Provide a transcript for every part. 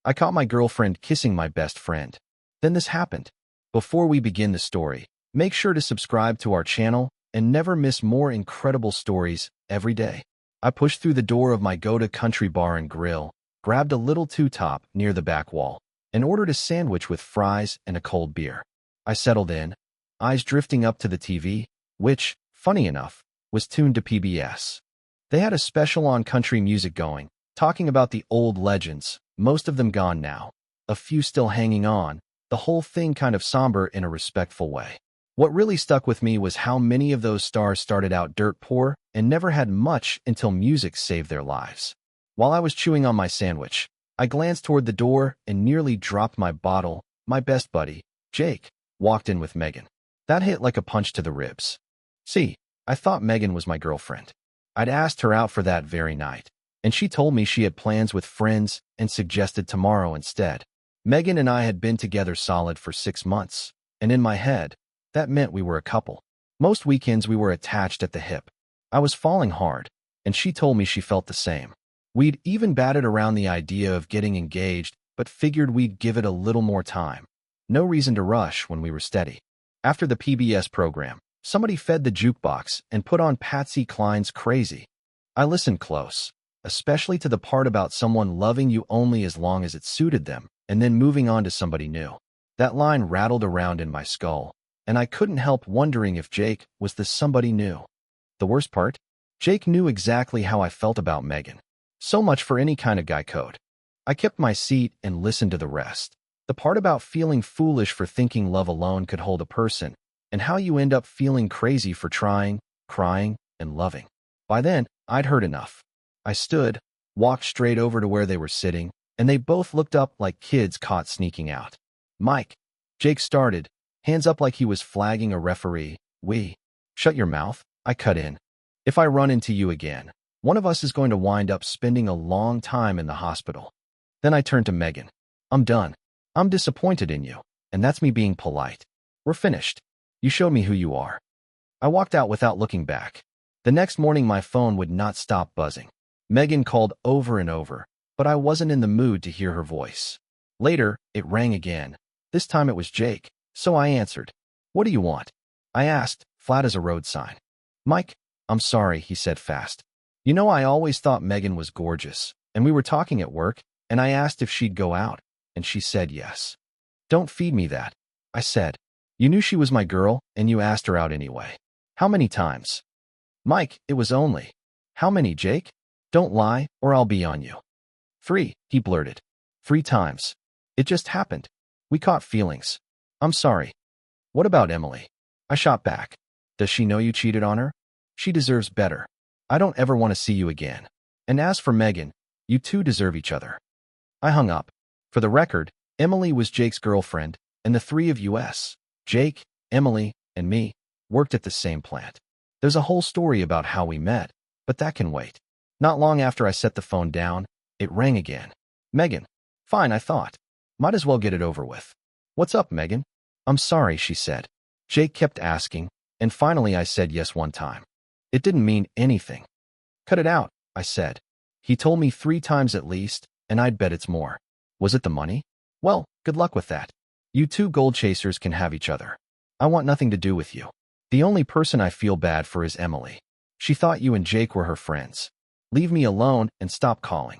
I caught my girlfriend kissing my best friend. Then this happened. Before we begin the story, make sure to subscribe to our channel and never miss more incredible stories every day. I pushed through the door of my go-to country bar and grill, grabbed a little two-top near the back wall, and ordered a sandwich with fries and a cold beer. I settled in, eyes drifting up to the TV, which, funny enough, was tuned to PBS. They had a special on country music going, talking about the old legends, most of them gone now, a few still hanging on, the whole thing kind of somber in a respectful way. What really stuck with me was how many of those stars started out dirt poor and never had much until music saved their lives. While I was chewing on my sandwich, I glanced toward the door and nearly dropped my bottle. My best buddy, Jake, walked in with Megan. That hit like a punch to the ribs. See, I thought Megan was my girlfriend. I'd asked her out for that very night, and she told me she had plans with friends and suggested tomorrow instead. Megan and I had been together solid for 6 months, and in my head, that meant we were a couple. Most weekends we were attached at the hip. I was falling hard, and she told me she felt the same. We'd even batted around the idea of getting engaged, but figured we'd give it a little more time. No reason to rush when we were steady. After the PBS program, somebody fed the jukebox and put on Patsy Cline's Crazy. I listened close, especially to the part about someone loving you only as long as it suited them, and then moving on to somebody new. That line rattled around in my skull, and I couldn't help wondering if Jake was the somebody new. The worst part? Jake knew exactly how I felt about Megan. So much for any kind of guy code. I kept my seat and listened to the rest. The part about feeling foolish for thinking love alone could hold a person, and how you end up feeling crazy for trying, crying, and loving. By then, I'd heard enough. I stood, walked straight over to where they were sitting, and they both looked up like kids caught sneaking out. Mike, Jake started, hands up like he was flagging a referee. Shut your mouth, I cut in. If I run into you again, one of us is going to wind up spending a long time in the hospital. Then I turned to Megan. I'm done. I'm disappointed in you, and that's me being polite. We're finished. You showed me who you are. I walked out without looking back. The next morning my phone would not stop buzzing. Megan called over and over, but I wasn't in the mood to hear her voice. Later, it rang again. This time it was Jake, so I answered. What do you want? I asked, flat as a road sign. Mike, I'm sorry, he said fast. You know, I always thought Megan was gorgeous, and we were talking at work, and I asked if she'd go out, and she said yes. Don't feed me that, I said. You knew she was my girl, and you asked her out anyway. How many times? Mike, it was only. How many, Jake? Don't lie, or I'll be on you. 3, he blurted. 3 times. It just happened. We caught feelings. I'm sorry. What about Emily? I shot back. Does she know you cheated on her? She deserves better. I don't ever want to see you again. And as for Megan, you two deserve each other. I hung up. For the record, Emily was Jake's girlfriend, and the 3 of us, Jake, Emily, and me, worked at the same plant. There's a whole story about how we met, but that can wait. Not long after I set the phone down, it rang again. Megan. Fine, I thought. Might as well get it over with. What's up, Megan? I'm sorry, she said. Jake kept asking, and finally I said yes one time. It didn't mean anything. Cut it out, I said. He told me 3 times at least, and I'd bet it's more. Was it the money? Well, good luck with that. You 2 gold chasers can have each other. I want nothing to do with you. The only person I feel bad for is Emily. She thought you and Jake were her friends. Leave me alone and stop calling.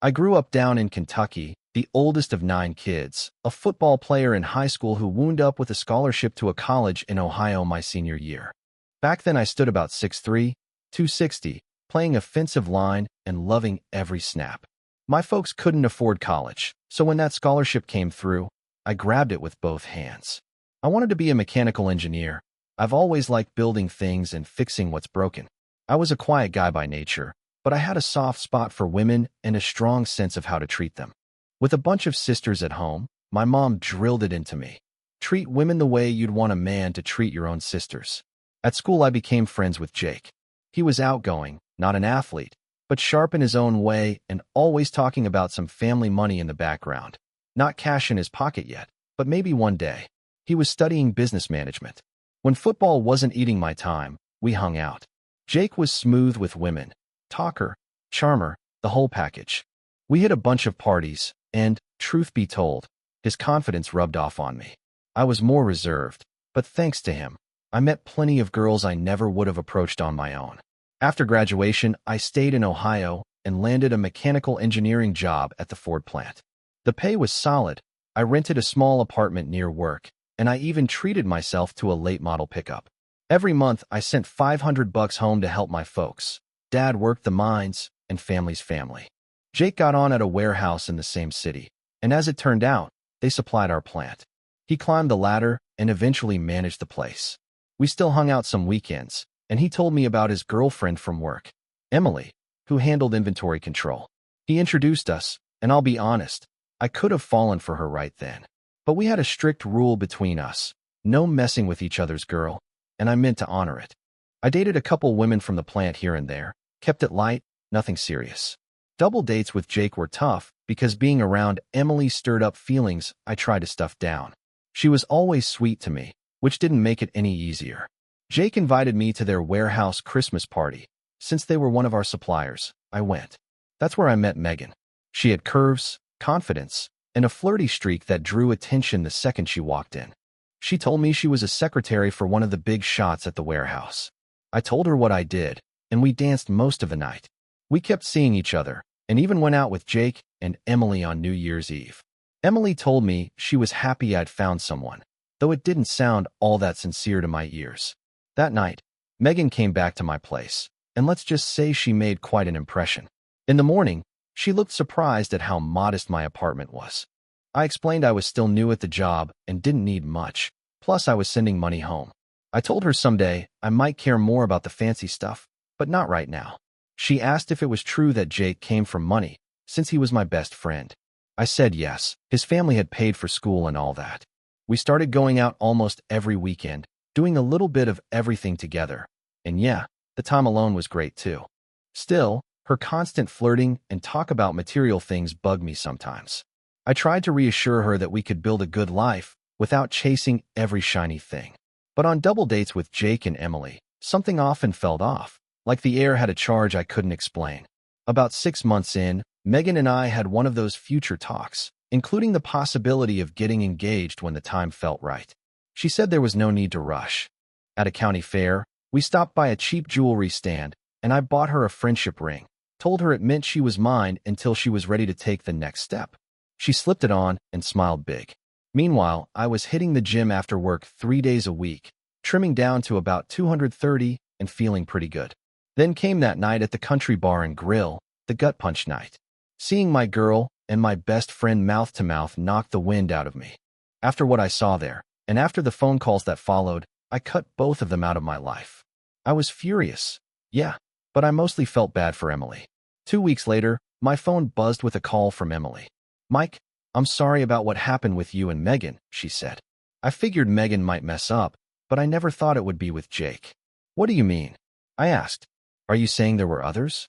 I grew up down in Kentucky, the oldest of 9 kids, a football player in high school who wound up with a scholarship to a college in Ohio my senior year. Back then I stood about 6'3", 260, playing offensive line and loving every snap. My folks couldn't afford college, so when that scholarship came through, I grabbed it with both hands. I wanted to be a mechanical engineer. I've always liked building things and fixing what's broken. I was a quiet guy by nature, but I had a soft spot for women and a strong sense of how to treat them. With a bunch of sisters at home, my mom drilled it into me. Treat women the way you'd want a man to treat your own sisters. At school, I became friends with Jake. He was outgoing, not an athlete, but sharp in his own way and always talking about some family money in the background. Not cash in his pocket yet, but maybe one day. He was studying business management. When football wasn't eating my time, we hung out. Jake was smooth with women, talker, charmer, the whole package. We hit a bunch of parties, and, Truth be told, his confidence rubbed off on me. I was more reserved, but thanks to him, I met plenty of girls I never would have approached on my own. After graduation, I stayed in Ohio and landed a mechanical engineering job at the Ford plant. The pay was solid. I rented a small apartment near work, and I even treated myself to a late model pickup. Every month, I sent $500 home to help my folks. Dad worked the mines, and family's family. Jake got on at a warehouse in the same city, and as it turned out, they supplied our plant. He climbed the ladder and eventually managed the place. We still hung out some weekends, and he told me about his girlfriend from work, Emily, who handled inventory control. He introduced us, and I'll be honest, I could have fallen for her right then. But we had a strict rule between us, no messing with each other's girl, and I meant to honor it. I dated a couple women from the plant here and there, kept it light, nothing serious. Double dates with Jake were tough because being around Emily stirred up feelings I tried to stuff down. She was always sweet to me, which didn't make it any easier. Jake invited me to their warehouse Christmas party. Since they were one of our suppliers, I went. That's where I met Megan. She had curves, confidence, and a flirty streak that drew attention the second she walked in. She told me she was a secretary for one of the big shots at the warehouse. I told her what I did, and we danced most of the night. We kept seeing each other, and even went out with Jake and Emily on New Year's Eve. Emily told me she was happy I'd found someone, though it didn't sound all that sincere to my ears. That night, Megan came back to my place, and let's just say she made quite an impression. In the morning, she looked surprised at how modest my apartment was. I explained I was still new at the job and didn't need much, plus I was sending money home. I told her someday I might care more about the fancy stuff, but not right now. She asked if it was true that Jake came from money, since he was my best friend. I said yes, his family had paid for school and all that. We started going out almost every weekend, doing a little bit of everything together. And yeah, the time alone was great too. Still, her constant flirting and talk about material things bugged me sometimes. I tried to reassure her that we could build a good life without chasing every shiny thing. But on double dates with Jake and Emily, something often felt off, like the air had a charge I couldn't explain. About 6 months in, Megan and I had one of those future talks, including the possibility of getting engaged when the time felt right. She said there was no need to rush. At a county fair, we stopped by a cheap jewelry stand, and I bought her a friendship ring, told her it meant she was mine until she was ready to take the next step. She slipped it on and smiled big. Meanwhile, I was hitting the gym after work 3 days a week, trimming down to about 230 and feeling pretty good. Then came that night at the country bar and grill, the gut punch night. Seeing my girl and my best friend mouth to mouth knocked the wind out of me. After what I saw there, and after the phone calls that followed, I cut both of them out of my life. I was furious. Yeah, but I mostly felt bad for Emily. 2 weeks later, my phone buzzed with a call from Emily. "Mike, I'm sorry about what happened with you and Megan," she said. I figured Megan might mess up, but I never thought it would be with Jake. "What do you mean?" I asked. "Are you saying there were others?"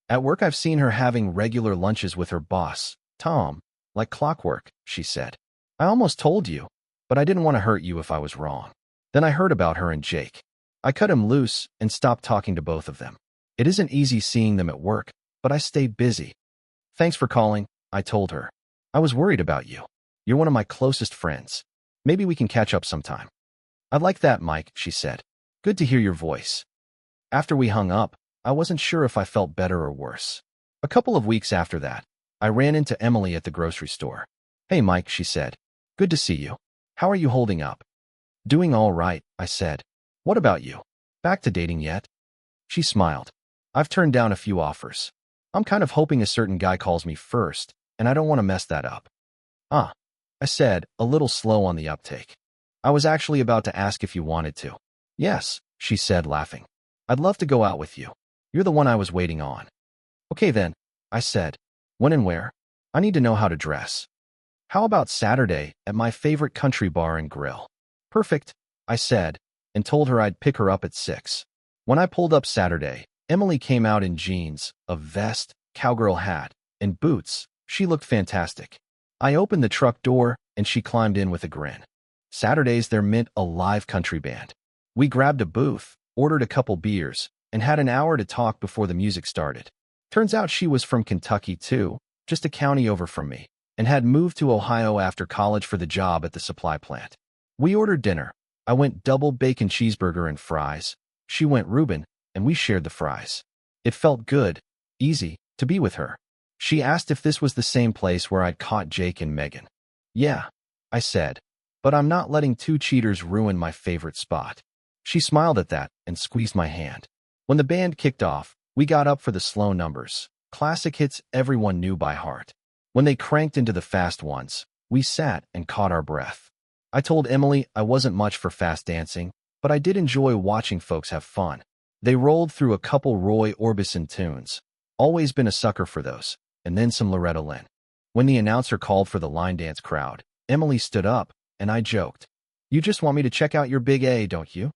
"At work I've seen her having regular lunches with her boss, Tom, like clockwork," she said. "I almost told you, but I didn't want to hurt you if I was wrong." Then I heard about her and Jake. I cut him loose and stopped talking to both of them. It isn't easy seeing them at work, but I stayed busy. "Thanks for calling," I told her. "I was worried about you. You're one of my closest friends. Maybe we can catch up sometime." "I'd like that, Mike," she said. "Good to hear your voice." After we hung up, I wasn't sure if I felt better or worse. A couple of weeks after that, I ran into Emily at the grocery store. "Hey, Mike," she said. "Good to see you. How are you holding up?" "Doing all right," I said. "What about you? Back to dating yet?" She smiled. "I've turned down a few offers. I'm kind of hoping a certain guy calls me first, and I don't want to mess that up." "Ah," I said, a little slow on the uptake. "I was actually about to ask if you wanted to." "Yes," she said, laughing. "I'd love to go out with you. You're the one I was waiting on." "Okay then," I said. "When and where? I need to know how to dress." "How about Saturday at my favorite country bar and grill?" "Perfect," I said, and told her I'd pick her up at 6. When I pulled up Saturday, Emily came out in jeans, a vest, cowgirl hat, and boots. She looked fantastic. I opened the truck door, and she climbed in with a grin. Saturdays there meant a live country band. We grabbed a booth, ordered a couple beers, and had an hour to talk before the music started. Turns out she was from Kentucky too, just a county over from me. and had moved to Ohio after college for the job at the supply plant. We ordered dinner. I went double bacon cheeseburger and fries. She went Reuben, and we shared the fries. It felt good, easy, to be with her. She asked if this was the same place where I'd caught Jake and Megan. Yeah, I said, but I'm not letting two cheaters ruin my favorite spot. She smiled at that and squeezed my hand. When the band kicked off, we got up for the slow numbers, classic hits everyone knew by heart. When they cranked into the fast ones, we sat and caught our breath. I told Emily I wasn't much for fast dancing, but I did enjoy watching folks have fun. They rolled through a couple Roy Orbison tunes. Always been a sucker for those, and then some Loretta Lynn. When the announcer called for the line dance crowd, Emily stood up, and I joked, "You just want me to check out your big A, don't you?"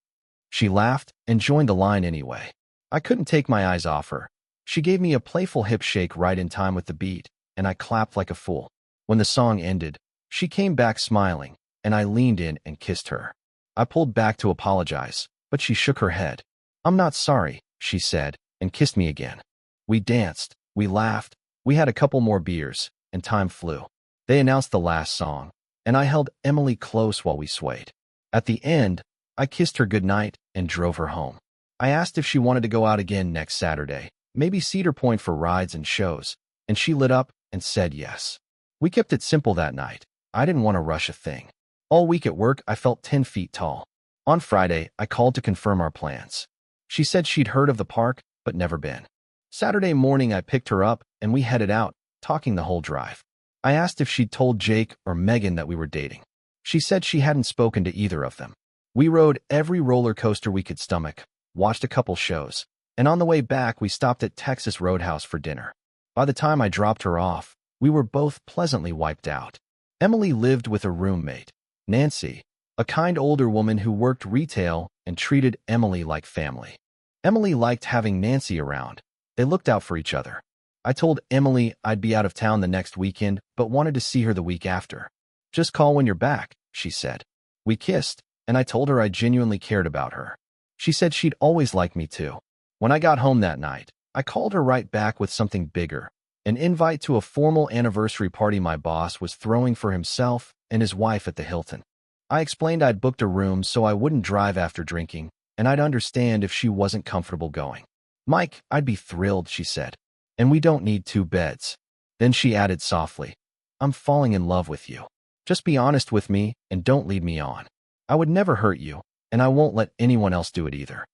She laughed and joined the line anyway. I couldn't take my eyes off her. She gave me a playful hip shake right in time with the beat, and I clapped like a fool. When the song ended, she came back smiling, and I leaned in and kissed her. I pulled back to apologize, but she shook her head. "I'm not sorry," she said, and kissed me again. We danced, we laughed, we had a couple more beers, and time flew. They announced the last song, and I held Emily close while we swayed. At the end, I kissed her goodnight and drove her home. I asked if she wanted to go out again next Saturday, maybe Cedar Point for rides and shows, and she lit up and said yes. We kept it simple that night. I didn't want to rush a thing. All week at work, I felt 10 feet tall. On Friday, I called to confirm our plans. She said she'd heard of the park, but never been. Saturday morning, I picked her up, and we headed out, talking the whole drive. I asked if she'd told Jake or Megan that we were dating. She said she hadn't spoken to either of them. We rode every roller coaster we could stomach, watched a couple shows, and on the way back, we stopped at Texas Roadhouse for dinner. By the time I dropped her off, we were both pleasantly wiped out. Emily lived with a roommate, Nancy, a kind older woman who worked retail and treated Emily like family. Emily liked having Nancy around. They looked out for each other. I told Emily I'd be out of town the next weekend, but wanted to see her the week after. "Just call when you're back," she said. We kissed, and I told her I genuinely cared about her. She said she'd always liked me too. When I got home that night, I called her right back with something bigger, an invite to a formal anniversary party my boss was throwing for himself and his wife at the Hilton. I explained I'd booked a room so I wouldn't drive after drinking, and I'd understand if she wasn't comfortable going. "Mike, I'd be thrilled," she said. "And we don't need 2 beds. Then she added softly, "I'm falling in love with you. Just be honest with me and don't lead me on. I would never hurt you, and I won't let anyone else do it either."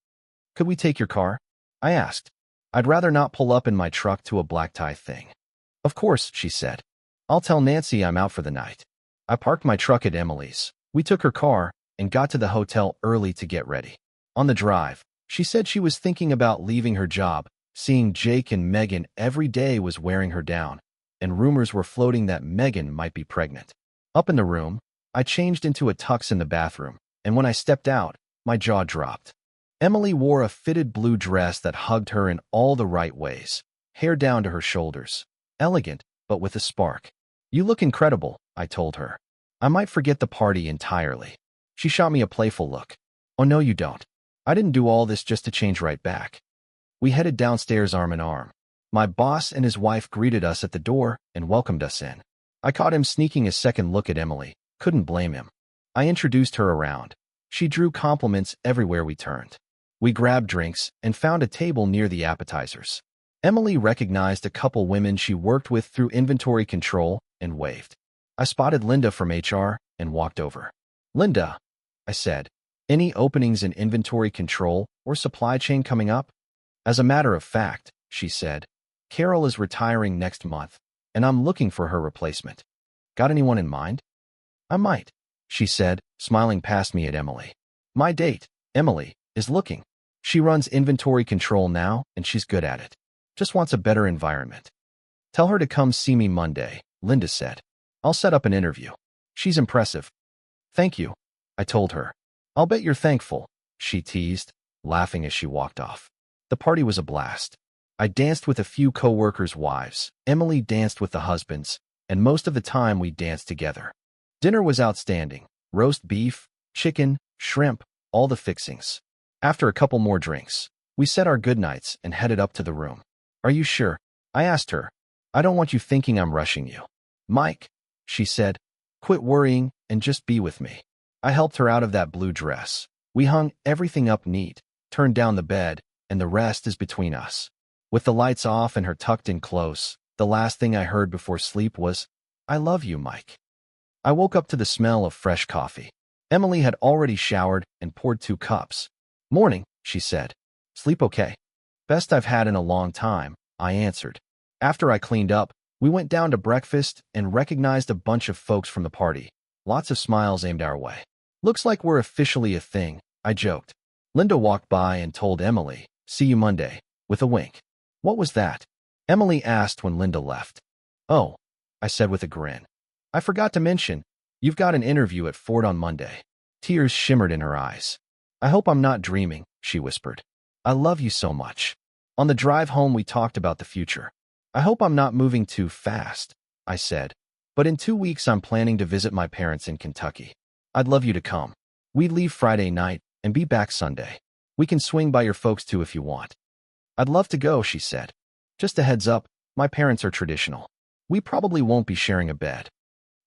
"Could we take your car?" I asked. "I'd rather not pull up in my truck to a black tie thing." "Of course," she said. "I'll tell Nancy I'm out for the night." I parked my truck at Emily's. We took her car and got to the hotel early to get ready. On the drive, she said she was thinking about leaving her job. Seeing Jake and Megan every day was wearing her down, and rumors were floating that Megan might be pregnant. Up in the room, I changed into a tux in the bathroom, and when I stepped out, my jaw dropped. Emily wore a fitted blue dress that hugged her in all the right ways, hair down to her shoulders. Elegant, but with a spark. "You look incredible," I told her. "I might forget the party entirely." She shot me a playful look. "Oh, no, you don't. I didn't do all this just to change right back." We headed downstairs arm in arm. My boss and his wife greeted us at the door and welcomed us in. I caught him sneaking a second look at Emily. Couldn't blame him. I introduced her around. She drew compliments everywhere we turned. We grabbed drinks and found a table near the appetizers. Emily recognized a couple women she worked with through inventory control and waved. I spotted Linda from HR and walked over. "Linda," I said, "any openings in inventory control or supply chain coming up?" "As a matter of fact," she said, "Carol is retiring next month, and I'm looking for her replacement. Got anyone in mind?" "I might," she said, smiling past me at Emily. "My date, Emily, is looking. She runs inventory control now, and she's good at it. Just wants a better environment. Tell her to come see me Monday," Linda said. "I'll set up an interview. She's impressive." "Thank you," I told her. "I'll bet you're thankful," she teased, laughing as she walked off. The party was a blast. I danced with a few co-workers' wives. Emily danced with the husbands, and most of the time we danced together. Dinner was outstanding. Roast beef, chicken, shrimp, all the fixings. After a couple more drinks, we said our goodnights and headed up to the room. "Are you sure?" I asked her. "I don't want you thinking I'm rushing you." "Mike, she said. Quit worrying and just be with me. I helped her out of that blue dress. We hung everything up neat, turned down the bed, and the rest is between us. With the lights off and her tucked in close, the last thing I heard before sleep was, I love you, Mike. I woke up to the smell of fresh coffee. Emily had already showered and poured 2 cups. Morning, she said. Sleep okay? Best I've had in a long time, I answered. After I cleaned up, we went down to breakfast and recognized a bunch of folks from the party. Lots of smiles aimed our way. Looks like we're officially a thing, I joked. Linda walked by and told Emily, see you Monday, with a wink. What was that? Emily asked when Linda left. Oh, I said with a grin. I forgot to mention, you've got an interview at Ford on Monday. Tears shimmered in her eyes. I hope I'm not dreaming, she whispered. I love you so much. On the drive home we talked about the future. I hope I'm not moving too fast, I said. But in 2 weeks I'm planning to visit my parents in Kentucky. I'd love you to come. We'd leave Friday night and be back Sunday. We can swing by your folks too if you want. I'd love to go, she said. Just a heads up, my parents are traditional. We probably won't be sharing a bed.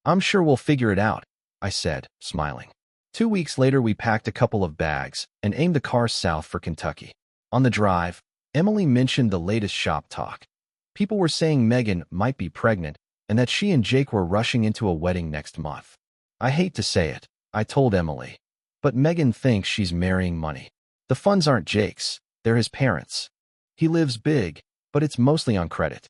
I'm sure we'll figure it out, I said, smiling. 2 weeks later we packed a couple of bags and aimed the car south for Kentucky. On the drive, Emily mentioned the latest shop talk. People were saying Megan might be pregnant and that she and Jake were rushing into a wedding next month. I hate to say it, I told Emily, but Megan thinks she's marrying money. The funds aren't Jake's, they're his parents'. He lives big, but it's mostly on credit.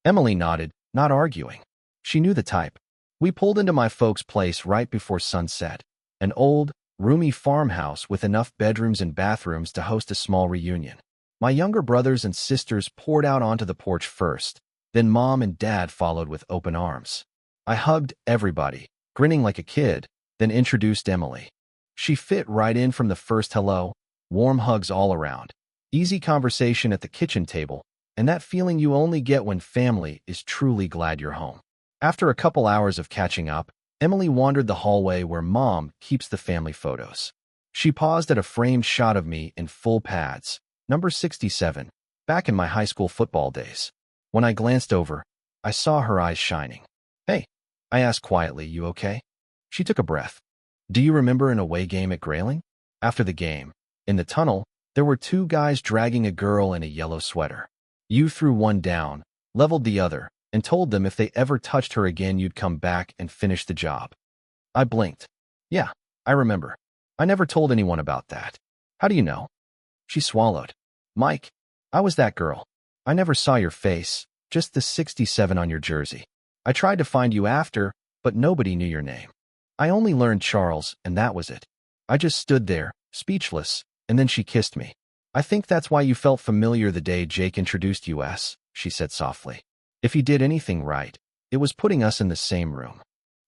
Emily nodded, not arguing. She knew the type. We pulled into my folks' place right before sunset, an old, roomy farmhouse with enough bedrooms and bathrooms to host a small reunion. My younger brothers and sisters poured out onto the porch first, then Mom and Dad followed with open arms. I hugged everybody, grinning like a kid, then introduced Emily. She fit right in from the first hello, warm hugs all around, easy conversation at the kitchen table, and that feeling you only get when family is truly glad you're home. After a couple hours of catching up, Emily wandered the hallway where Mom keeps the family photos. She paused at a framed shot of me in full pads, number 67, back in my high school football days. When I glanced over, I saw her eyes shining. Hey, I asked quietly, you okay? She took a breath. Do you remember an away game at Grayling? After the game, in the tunnel, there were 2 guys dragging a girl in a yellow sweater. You threw one down, leveled the other, and told them if they ever touched her again you'd come back and finish the job. I blinked. Yeah, I remember. I never told anyone about that. How do you know? She swallowed. Mike, I was that girl. I never saw your face, just the 67 on your jersey. I tried to find you after, but nobody knew your name. I only learned Charles, and that was it. I just stood there, speechless, and then she kissed me. I think that's why you felt familiar the day Jake introduced us, she said softly. If he did anything right, it was putting us in the same room.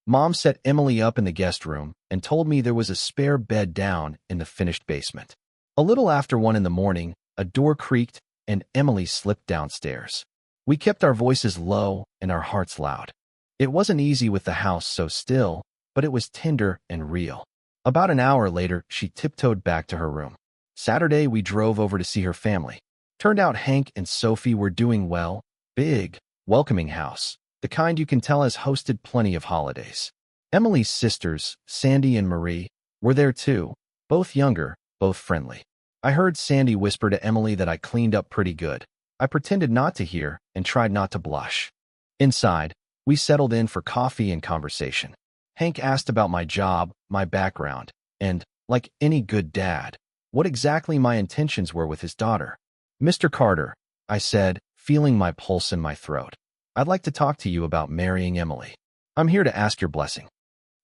Mom set Emily up in the guest room and told me there was a spare bed down in the finished basement. A little after 1 in the morning, a door creaked and Emily slipped downstairs. We kept our voices low and our hearts loud. It wasn't easy with the house so still, but it was tender and real. About an hour later, she tiptoed back to her room. Saturday, we drove over to see her family. Turned out Hank and Sophie were doing well. Big, welcoming house, the kind you can tell has hosted plenty of holidays. Emily's sisters, Sandy and Marie, were there too, both younger, both friendly. I heard Sandy whisper to Emily that I cleaned up pretty good. I pretended not to hear and tried not to blush. Inside, we settled in for coffee and conversation. Hank asked about my job, my background, and, like any good dad, what exactly my intentions were with his daughter. Mr. Carter, I said, feeling my pulse in my throat. I'd like to talk to you about marrying Emily. I'm here to ask your blessing.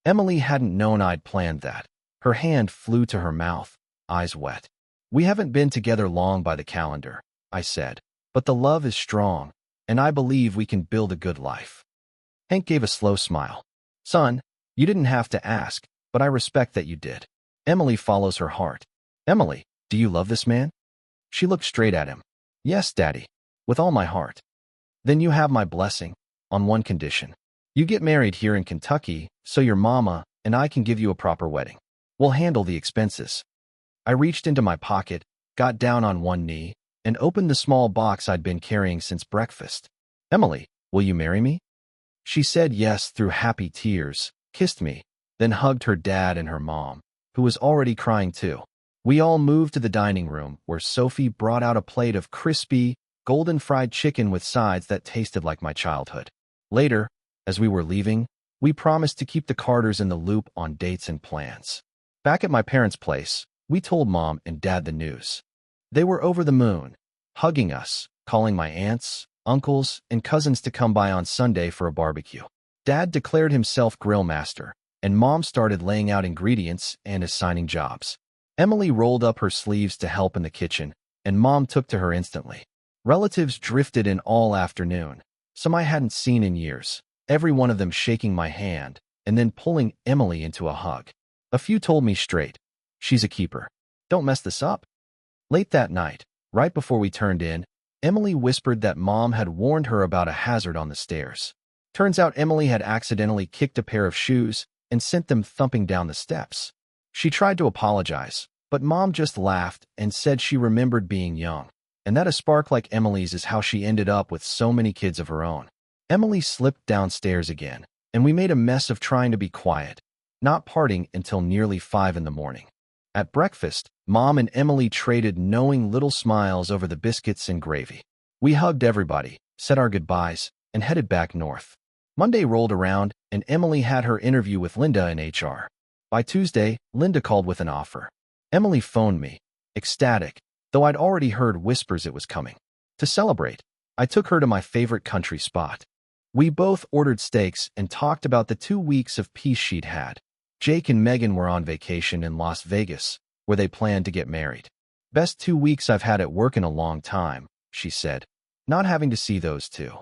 Emily hadn't known I'd planned that. Her hand flew to her mouth, eyes wet. We haven't been together long by the calendar, I said, but the love is strong, and I believe we can build a good life. Hank gave a slow smile. Son, you didn't have to ask, but I respect that you did. Emily follows her heart. Emily, do you love this man? She looked straight at him. Yes, Daddy, with all my heart. Then you have my blessing, on one condition. You get married here in Kentucky, so your mama and I can give you a proper wedding. We'll handle the expenses. I reached into my pocket, got down on one knee, and opened the small box I'd been carrying since breakfast. Emily, will you marry me? She said yes through happy tears, kissed me, then hugged her dad and her mom, who was already crying too. We all moved to the dining room, where Sophie brought out a plate of crispy, golden fried chicken with sides that tasted like my childhood. Later, as we were leaving, we promised to keep the Carters in the loop on dates and plans. Back at my parents' place, we told Mom and Dad the news. They were over the moon, hugging us, calling my aunts, uncles, and cousins to come by on Sunday for a barbecue. Dad declared himself grill master, and Mom started laying out ingredients and assigning jobs. Emily rolled up her sleeves to help in the kitchen, and Mom took to her instantly. Relatives drifted in all afternoon, some I hadn't seen in years, every one of them shaking my hand and then pulling Emily into a hug. A few told me straight, "She's a keeper. Don't mess this up." Late that night, right before we turned in, Emily whispered that Mom had warned her about a hazard on the stairs. Turns out Emily had accidentally kicked a pair of shoes and sent them thumping down the steps. She tried to apologize, but Mom just laughed and said she remembered being young, and that a spark like Emily's is how she ended up with so many kids of her own. Emily slipped downstairs again, and we made a mess of trying to be quiet, not parting until nearly 5 in the morning. At breakfast, Mom and Emily traded knowing little smiles over the biscuits and gravy. We hugged everybody, said our goodbyes, and headed back north. Monday rolled around, and Emily had her interview with Linda in HR. By Tuesday, Linda called with an offer. Emily phoned me, ecstatic, though I'd already heard whispers it was coming. To celebrate, I took her to my favorite country spot. We both ordered steaks and talked about the 2 weeks of peace she'd had. Jake and Megan were on vacation in Las Vegas, where they planned to get married. "Best 2 weeks I've had at work in a long time," she said, not having to see those two.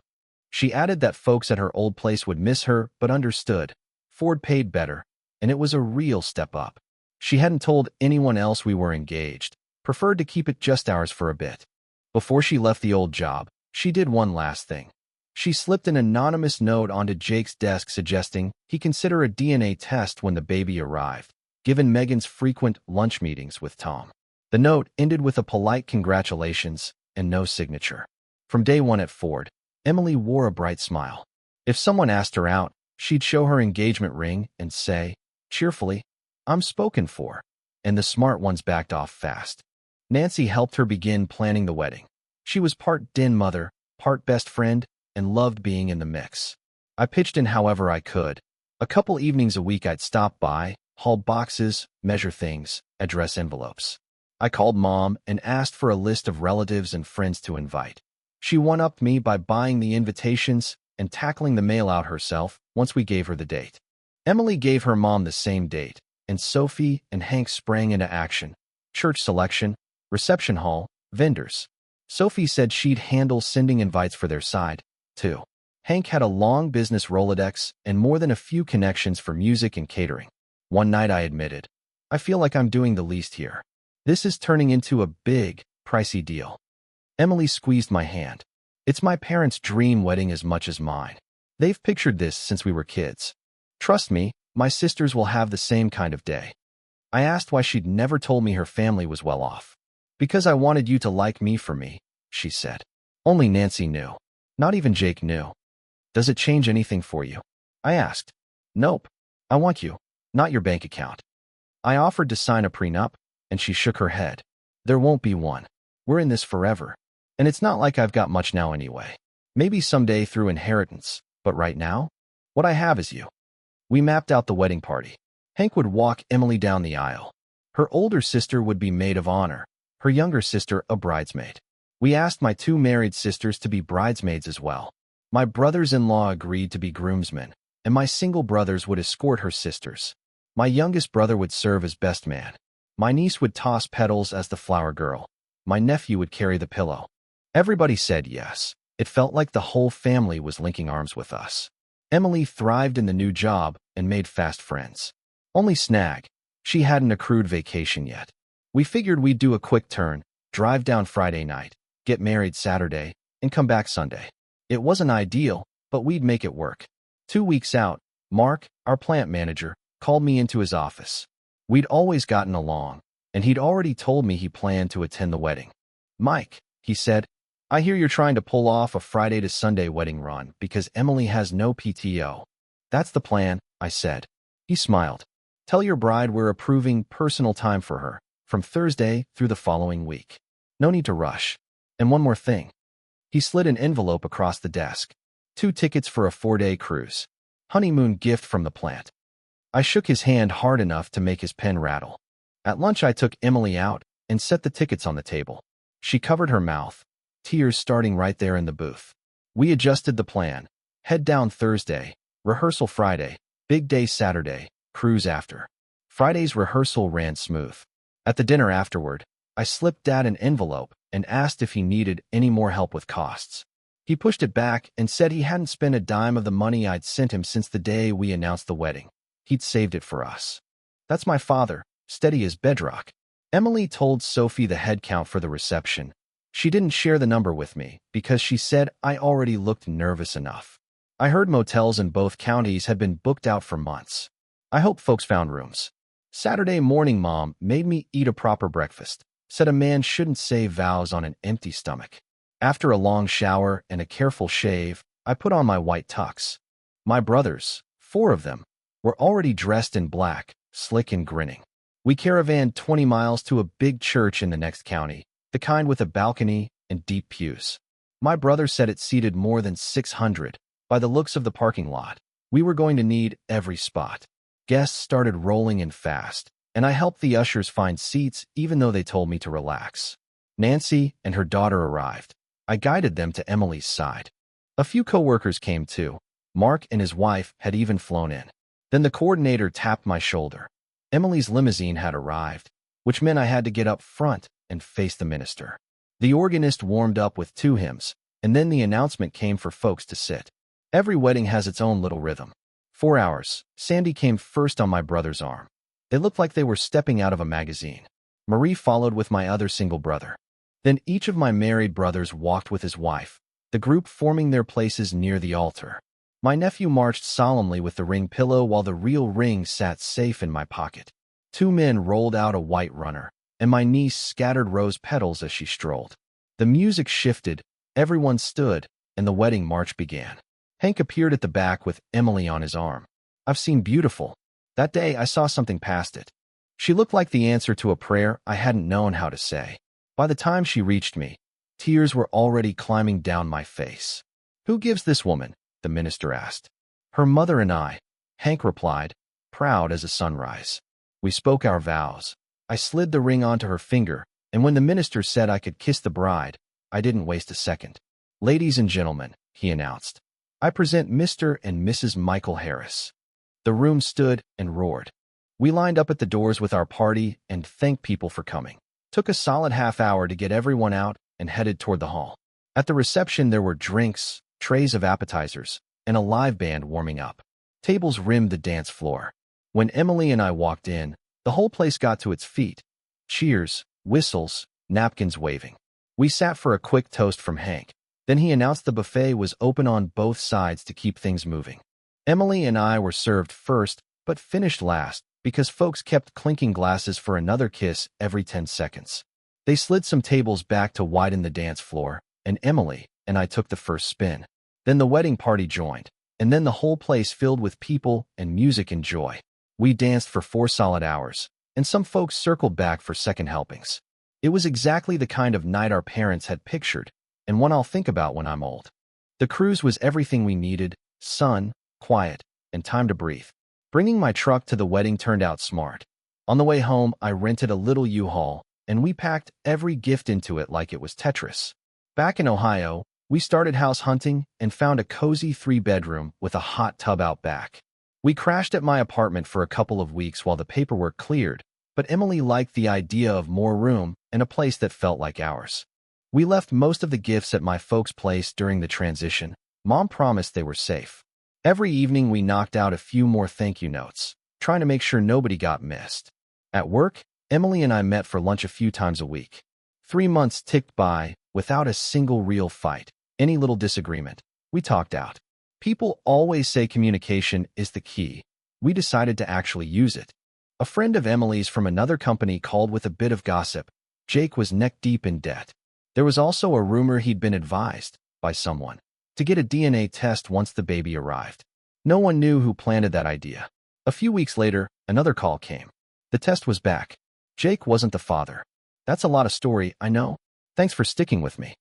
She added that folks at her old place would miss her, but understood. Ford paid better, and it was a real step up. She hadn't told anyone else we were engaged, preferred to keep it just ours for a bit. Before she left the old job, she did one last thing. She slipped an anonymous note onto Jake's desk suggesting he consider a DNA test when the baby arrived, given Megan's frequent lunch meetings with Tom. The note ended with a polite congratulations and no signature. From day one at Ford, Emily wore a bright smile. If someone asked her out, she'd show her engagement ring and say, cheerfully, "I'm spoken for," and the smart ones backed off fast. Nancy helped her begin planning the wedding. She was part den mother, part best friend, and loved being in the mix. I pitched in however I could. A couple evenings a week I'd stop by, haul boxes, measure things, address envelopes. I called Mom and asked for a list of relatives and friends to invite. She one-upped me by buying the invitations and tackling the mail-out herself once we gave her the date. Emily gave her mom the same date, and Sophie and Hank sprang into action. Church selection, reception hall, vendors. Sophie said she'd handle sending invites for their side, too. Hank had a long business Rolodex and more than a few connections for music and catering. One night I admitted, "I feel like I'm doing the least here. This is turning into a big, pricey deal." Emily squeezed my hand. "It's my parents' dream wedding as much as mine. They've pictured this since we were kids. Trust me, my sisters will have the same kind of day." I asked why she'd never told me her family was well off. "Because I wanted you to like me for me," she said. Only Nancy knew. Not even Jake knew. "Does it change anything for you?" I asked. "Nope. I want you, not your bank account." I offered to sign a prenup, and she shook her head. "There won't be one. We're in this forever. And it's not like I've got much now anyway. Maybe someday through inheritance, but right now, what I have is you." We mapped out the wedding party. Hank would walk Emily down the aisle. Her older sister would be maid of honor, her younger sister a bridesmaid. We asked my 2 married sisters to be bridesmaids as well. My brothers-in-law agreed to be groomsmen, and my single brothers would escort her sisters. My youngest brother would serve as best man. My niece would toss petals as the flower girl. My nephew would carry the pillow. Everybody said yes. It felt like the whole family was linking arms with us. Emily thrived in the new job and made fast friends. Only snag, she hadn't accrued vacation yet. We figured we'd do a quick turn, drive down Friday night, get married Saturday, and come back Sunday. It wasn't ideal, but we'd make it work. 2 weeks out, Mark, our plant manager, called me into his office. We'd always gotten along, and he'd already told me he planned to attend the wedding. "Mike," he said, I hear you're trying to pull off a Friday to Sunday wedding run because Emily has no PTO. That's the plan, I said. He smiled. Tell your bride we're approving personal time for her, from Thursday through the following week. No need to rush. And one more thing. He slid an envelope across the desk. 2 tickets for a 4-day cruise. Honeymoon gift from the plant. I shook his hand hard enough to make his pen rattle. At lunch I took Emily out and set the tickets on the table. She covered her mouth, tears starting right there in the booth. We adjusted the plan. Head down Thursday, rehearsal Friday, big day Saturday, cruise after. Friday's rehearsal ran smooth. At the dinner afterward, I slipped Dad an envelope and asked if he needed any more help with costs. He pushed it back and said he hadn't spent a dime of the money I'd sent him since the day we announced the wedding. He'd saved it for us. That's my father, steady as bedrock. Emily told Sophie the head count for the reception. She didn't share the number with me because she said I already looked nervous enough. I heard motels in both counties had been booked out for months. I hope folks found rooms. Saturday morning, Mom made me eat a proper breakfast. Said a man shouldn't say vows on an empty stomach. After a long shower and a careful shave, I put on my white tux. My brothers, 4 of them, were already dressed in black, slick and grinning. We caravanned 20 miles to a big church in the next county, the kind with a balcony and deep pews. My brother said it seated more than 600. By the looks of the parking lot, we were going to need every spot. Guests started rolling in fast, and I helped the ushers find seats even though they told me to relax. Nancy and her daughter arrived. I guided them to Emily's side. A few co-workers came too. Mark and his wife had even flown in. Then the coordinator tapped my shoulder. Emily's limousine had arrived, which meant I had to get up front and face the minister. The organist warmed up with 2 hymns, and then the announcement came for folks to sit. Every wedding has its own little rhythm. 4 hours. Sandy came first on my brother's arm. They looked like they were stepping out of a magazine. Marie followed with my other single brother. Then each of my married brothers walked with his wife, the group forming their places near the altar. My nephew marched solemnly with the ring pillow while the real ring sat safe in my pocket. 2 men rolled out a white runner, and my niece scattered rose petals as she strolled. The music shifted, everyone stood, and the wedding march began. Hank appeared at the back with Emily on his arm. I've seen beautiful. That day I saw something past it. She looked like the answer to a prayer I hadn't known how to say. By the time she reached me, tears were already climbing down my face. Who gives this woman? The minister asked. Her mother and I, Hank replied, proud as a sunrise. We spoke our vows. I slid the ring onto her finger, and when the minister said I could kiss the bride, I didn't waste a second. Ladies and gentlemen, he announced, I present Mr. and Mrs. Michael Harris. The room stood and roared. We lined up at the doors with our party and thanked people for coming. Took a solid half hour to get everyone out and headed toward the hall. At the reception there were drinks, trays of appetizers, and a live band warming up. Tables rimmed the dance floor. When Emily and I walked in, the whole place got to its feet. Cheers, whistles, napkins waving. We sat for a quick toast from Hank. Then he announced the buffet was open on both sides to keep things moving. Emily and I were served first, but finished last, because folks kept clinking glasses for another kiss every 10 seconds. They slid some tables back to widen the dance floor, and Emily and I took the first spin. Then the wedding party joined, and then the whole place filled with people and music and joy. We danced for 4 solid hours, and some folks circled back for second helpings. It was exactly the kind of night our parents had pictured, and one I'll think about when I'm old. The cruise was everything we needed: sun, quiet, and time to breathe. Bringing my truck to the wedding turned out smart. On the way home, I rented a little U-Haul, and we packed every gift into it like it was Tetris. Back in Ohio, we started house hunting and found a cozy 3-bedroom with a hot tub out back. We crashed at my apartment for a couple of weeks while the paperwork cleared, but Emily liked the idea of more room and a place that felt like ours. We left most of the gifts at my folks' place during the transition. Mom promised they were safe. Every evening we knocked out a few more thank you notes, trying to make sure nobody got missed. At work, Emily and I met for lunch a few times a week. 3 months ticked by without a single real fight. Any little disagreement, we talked out. People always say communication is the key. We decided to actually use it. A friend of Emily's from another company called with a bit of gossip. Jake was neck-deep in debt. There was also a rumor he'd been advised, by someone, to get a DNA test once the baby arrived. No one knew who planted that idea. A few weeks later, another call came. The test was back. Jake wasn't the father. That's a lot of story, I know. Thanks for sticking with me.